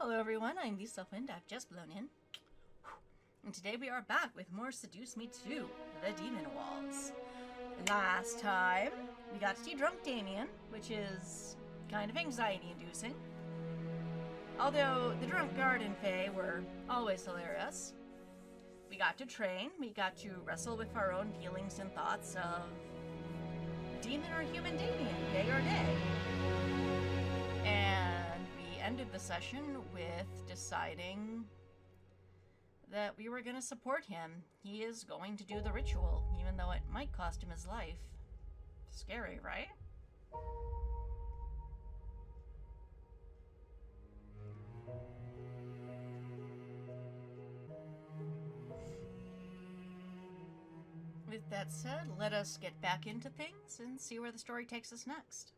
Hello everyone, I'm Lisa Wind. I've just blown in. And today we are back with more Seduce Me 2, The Demon Walls. Last time, we got to see drunk Damien, which is kind of anxiety-inducing. Although the drunk guard and Faye were always hilarious. We got to train, we got to wrestle with our own feelings and thoughts of demon or human Damien, yay or nay. And we ended the session with deciding that we were going to support him. He is going to do the ritual, even though it might cost him his life. Scary, right? With that said, let us get back into things and see where the story takes us next.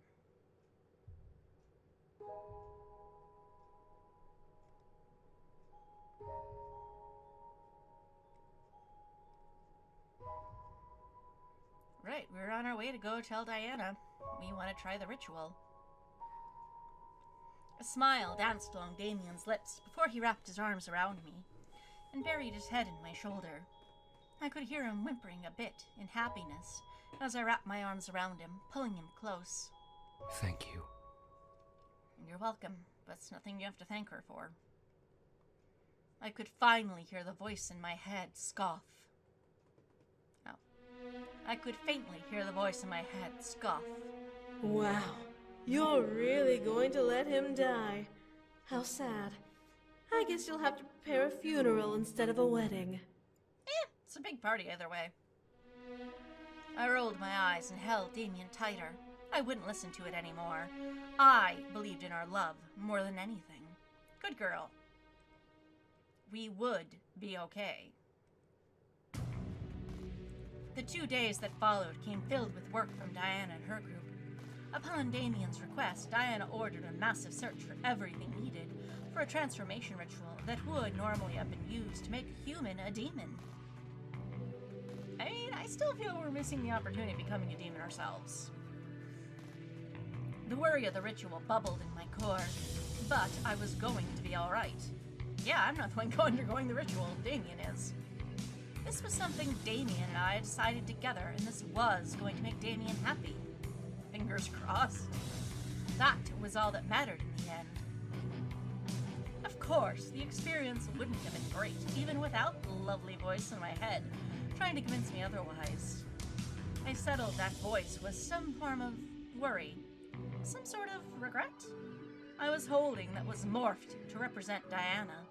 Right, we're on our way to go tell Diana we want to try the ritual. A smile danced along Damien's lips before he wrapped his arms around me and buried his head in my shoulder. I could hear him whimpering a bit in happiness as I wrapped my arms around him, pulling him close. Thank you. You're welcome. That's nothing you have to thank her for. I could finally hear the voice in my head scoff. I could faintly hear the voice in my head scoff. Wow, you're really going to let him die. How sad. I guess you'll have to prepare a funeral instead of a wedding. It's a big party either way. I rolled my eyes and held Damien tighter. I wouldn't listen to it anymore. I believed in our love more than anything. Good girl. We would be okay. The 2 days that followed came filled with work from Diana and her group. Upon Damien's request, Diana ordered a massive search for everything needed for a transformation ritual that would normally have been used to make a human a demon. I mean, I still feel we're missing the opportunity of becoming a demon ourselves. The worry of the ritual bubbled in my core, but I was going to be alright. Yeah, I'm not the one undergoing the ritual, Damien is. This was something Damien and I decided together, and this was going to make Damien happy. Fingers crossed. That was all that mattered in the end. Of course, the experience wouldn't have been great, even without the lovely voice in my head, trying to convince me otherwise. I settled that voice was some form of worry, some sort of regret I was holding that was morphed to represent Diana,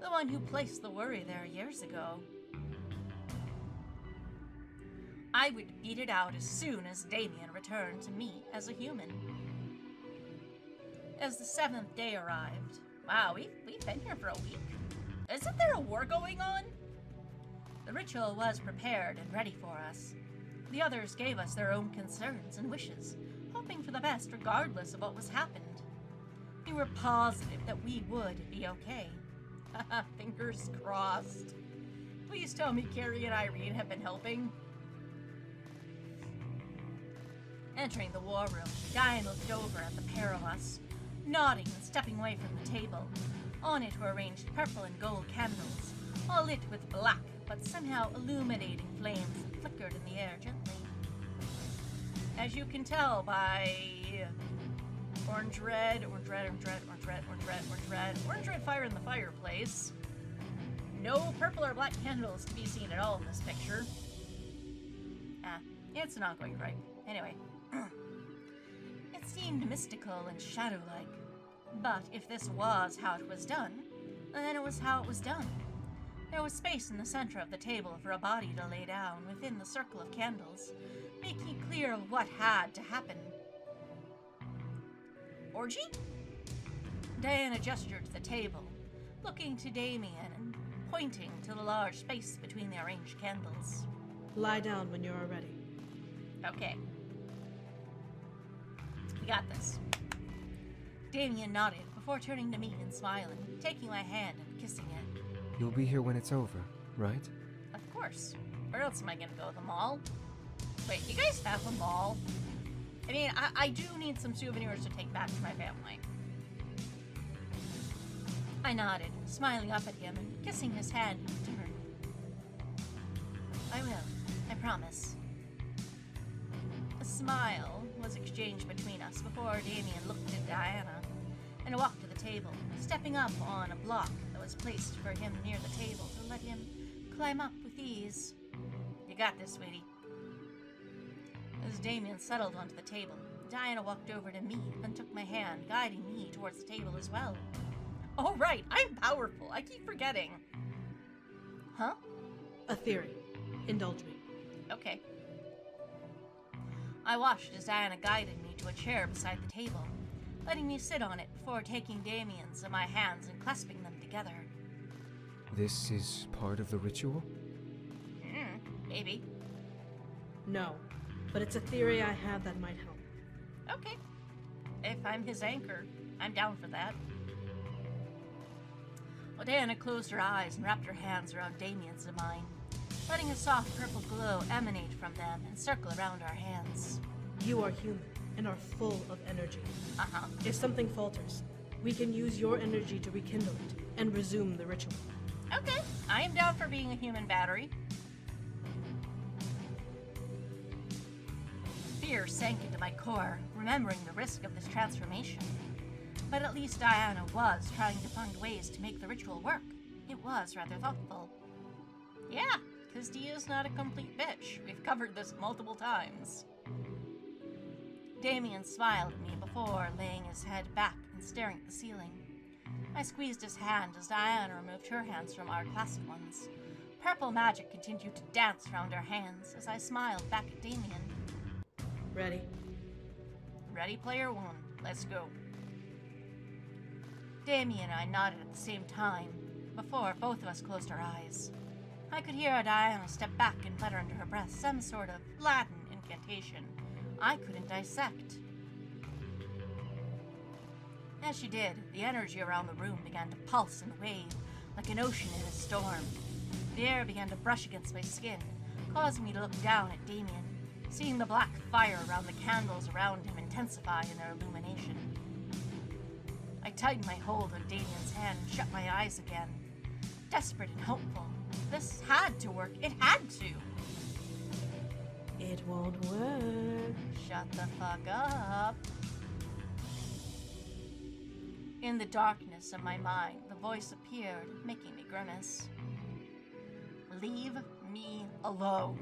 the one who placed the worry there years ago. I would beat it out as soon as Damien returned to me as a human. As the 7th day arrived, wow, we've been here for a week. Isn't there a war going on? The ritual was prepared and ready for us. The others gave us their own concerns and wishes, hoping for the best regardless of what was happened. We were positive that we would be okay. Fingers crossed. Please tell me Carrie and Irene have been helping. Entering the war room, Diane looked over at the pair of us, nodding and stepping away from the table. On it were arranged purple and gold candles, all lit with black but somehow illuminating flames that flickered in the air gently. As you can tell by orange red fire in the fireplace, no purple or black candles to be seen at all in this picture. It's not going right. Anyway. It seemed mystical and shadow-like. But if this was how it was done, then it was how it was done. There was space in the center of the table for a body to lay down within the circle of candles, making it clear what had to happen. Orgy? Diana gestured to the table, looking to Damien and pointing to the large space between the arranged candles. Lie down when you are ready. Okay. We got this. Damien nodded before turning to me and smiling, taking my hand and kissing it. You'll be here when it's over, right? Of course. Where else am I gonna go? The mall? Wait, you guys have a mall? I mean, I do need some souvenirs to take back to my family. I nodded, smiling up at him and kissing his hand in return. I will, I promise. A smile was exchanged between us before Damien looked at Diana and walked to the table, stepping up on a block that was placed for him near the table to let him climb up with ease. You got this, sweetie. As Damien settled onto the table, Diana walked over to me and took my hand, guiding me towards the table as well. Oh, right, I'm powerful. I keep forgetting. Huh? A theory. Indulge me. Okay. I watched as Diana guided me to a chair beside the table, letting me sit on it before taking Damien's in my hands and clasping them together. This is part of the ritual? Maybe. No, but it's a theory I have that might help. Okay. If I'm his anchor, I'm down for that. Well, Diana closed her eyes and wrapped her hands around Damien's and mine, letting a soft purple glow emanate from them and circle around our hands. You are human and are full of energy. Uh-huh. If something falters, we can use your energy to rekindle it and resume the ritual. Okay, I am down for being a human battery. Fear sank into my core, remembering the risk of this transformation. But at least Diana was trying to find ways to make the ritual work. It was rather thoughtful. Yeah, because Dia's not a complete bitch. We've covered this multiple times. Damien smiled at me before laying his head back and staring at the ceiling. I squeezed his hand as Diana removed her hands from our clasped ones. Purple magic continued to dance around our hands as I smiled back at Damien. Ready? Ready, player one. Let's go. Damien and I nodded at the same time, before both of us closed our eyes. I could hear Diana step back and mutter under her breath some sort of Latin incantation I couldn't dissect. As she did, the energy around the room began to pulse and wave like an ocean in a storm. The air began to brush against my skin, causing me to look down at Damien, seeing the black fire around the candles around him intensify in their illumination. I tightened my hold on Damien's hand and shut my eyes again, desperate and hopeful. This had to work. It had to. It won't work. Shut the fuck up. In the darkness of my mind, the voice appeared, making me grimace. Leave me alone.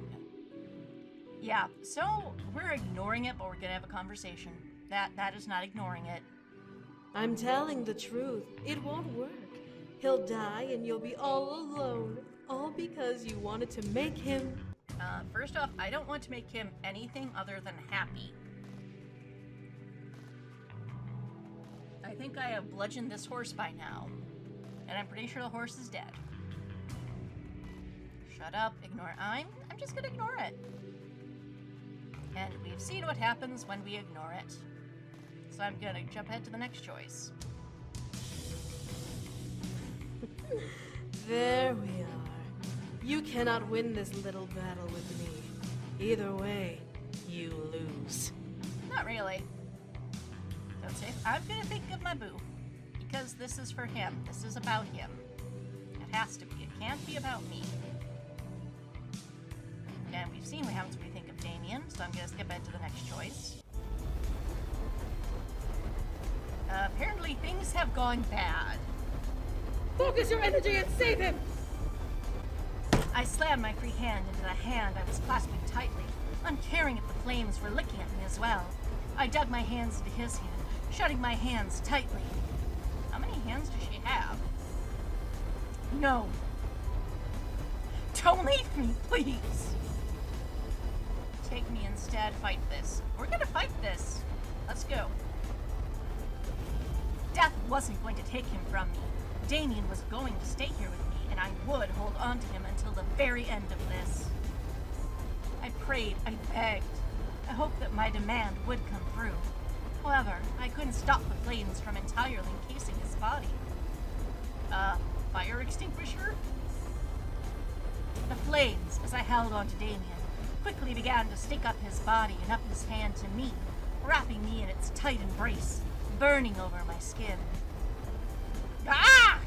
Yeah, so we're ignoring it, but we're gonna have a conversation. That is not ignoring it. I'm telling the truth. It won't work. He'll die and you'll be all alone. All because you wanted to make him... First off, I don't want to make him anything other than happy. I think I have bludgeoned this horse by now. And I'm pretty sure the horse is dead. Shut up, ignore. I'm just gonna ignore it. And we've seen what happens when we ignore it. So I'm gonna jump ahead to the next choice. There we are. You cannot win this little battle with me. Either way, you lose. Not really. Don't say. I'm gonna think of my boo. Because this is for him. This is about him. It has to be. It can't be about me. And we've seen what happens when we think of Damien, so I'm gonna skip ahead to the next choice. Apparently things have gone bad. Focus your energy and save him! I slammed my free hand into the hand I was clasping tightly, uncaring if the flames were licking at me as well. I dug my hands into his hand, shutting my hands tightly. How many hands does she have? No. Don't leave me, please. Take me instead, fight this. We're gonna fight this. Let's go. Death wasn't going to take him from me. Damien was going to stay here with me, and I would hold on to him until the very end of this. I prayed, I begged. I hoped that my demand would come through. However, I couldn't stop the flames from entirely encasing his body. Fire extinguisher? The flames, as I held on to Damien, quickly began to stick up his body and up his hand to me, wrapping me in its tight embrace, burning over my skin. Ah!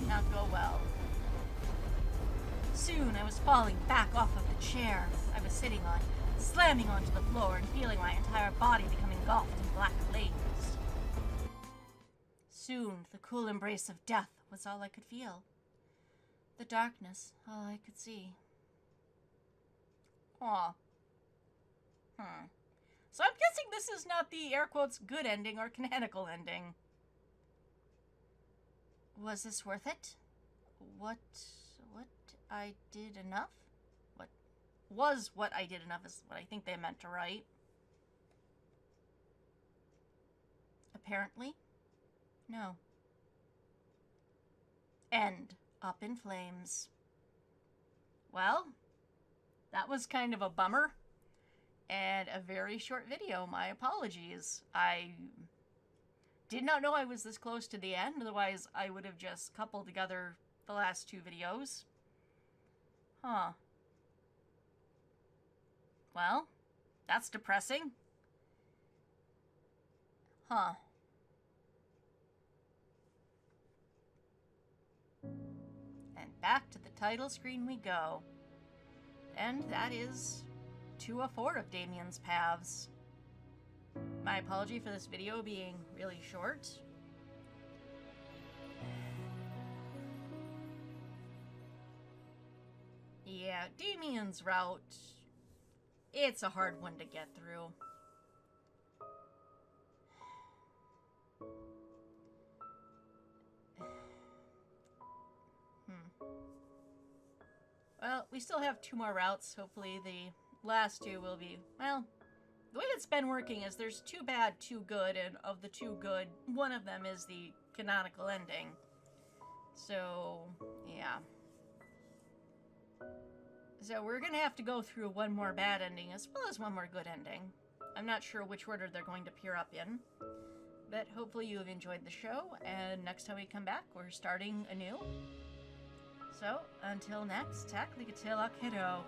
not go well. Soon I was falling back off of the chair I was sitting on, slamming onto the floor and feeling my entire body become engulfed in black flames. Soon the cool embrace of death was all I could feel. The darkness, all I could see. Aw. So I'm guessing this is not the air quotes good ending or canonical ending. Was this worth it? What I did enough? What I did enough is what I think they meant to write. Apparently, no. End. Up in flames. Well, that was kind of a bummer. And a very short video. My apologies. I did not know I was this close to the end. Otherwise, I would have just coupled together the last two videos. Huh. Well, that's depressing. Huh. And back to the title screen we go. And that is to a fourth of Damien's paths. My apology for this video being really short. Yeah, Damien's route, it's a hard one to get through. Well, we still have two more routes. Hopefully the last two will be, well, the way it's been working is there's two bad, two good, and of the two good, one of them is the canonical ending. So, yeah. So we're gonna have to go through one more bad ending as well as one more good ending. I'm not sure which order they're going to appear up in, but hopefully you have enjoyed the show, and next time we come back, we're starting anew. So, until next, Tack Ligatil Kiddo.